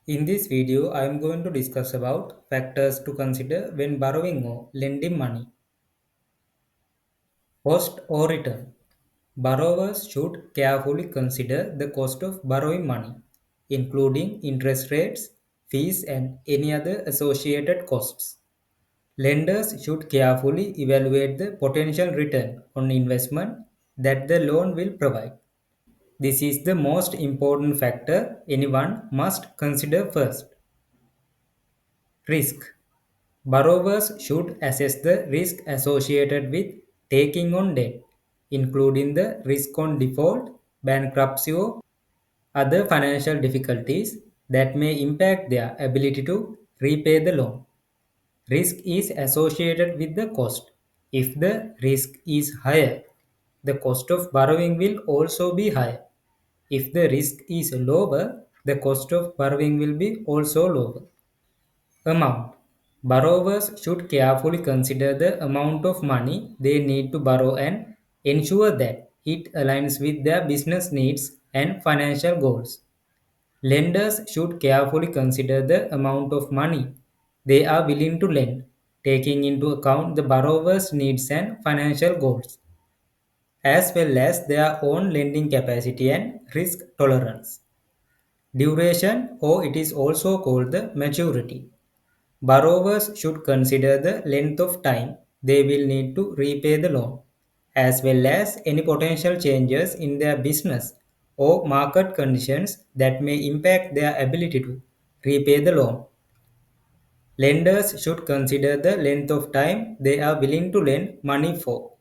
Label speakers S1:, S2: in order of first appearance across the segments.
S1: In this video, I am going to discuss about factors to consider when borrowing or lending money. Cost or return. Borrowers should carefully consider the cost of borrowing money, including interest rates, fees, and any other associated costs. Lenders should carefully evaluate the potential return on investment that the loan will provide. This is the most important factor anyone must consider first. Risk. Borrowers should assess the risk associated with taking on debt, including the risk on default, bankruptcy, or other financial difficulties that may impact their ability to repay the loan. Risk is associated with the cost. If the risk is higher, the cost of borrowing will also be higher. If the risk is lower, the cost of borrowing will be also lower. Amount. Borrowers should carefully consider the amount of money they need to borrow and ensure that it aligns with their business needs and financial goals. Lenders should carefully consider the amount of money they are willing to lend, taking into account the borrower's needs and financial goals, as well as their own lending capacity and risk tolerance. Duration, or it is also called the maturity. Borrowers should consider the length of time they will need to repay the loan, as well as any potential changes in their business or market conditions that may impact their ability to repay the loan. Lenders should consider the length of time they are willing to lend money for,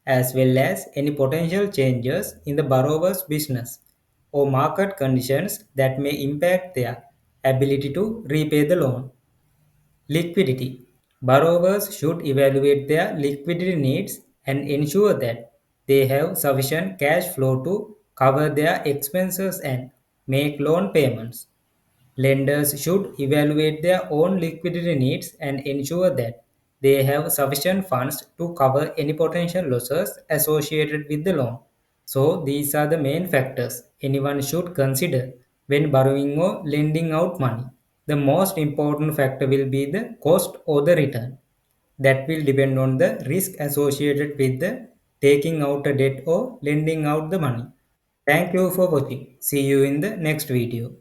S1: as well as any potential changes in the borrower's business or market conditions that may impact their ability to repay the loan. Liquidity. Borrowers should evaluate their liquidity needs and ensure that they have sufficient cash flow to cover their expenses and make loan payments. Lenders should evaluate their own liquidity needs and ensure that they have sufficient funds to cover any potential losses associated with the loan. So, these are the main factors anyone should consider when borrowing or lending out money. The most important factor will be the cost or the return. That will depend on the risk associated with the taking out a debt or lending out the money. Thank you for watching. See you in the next video.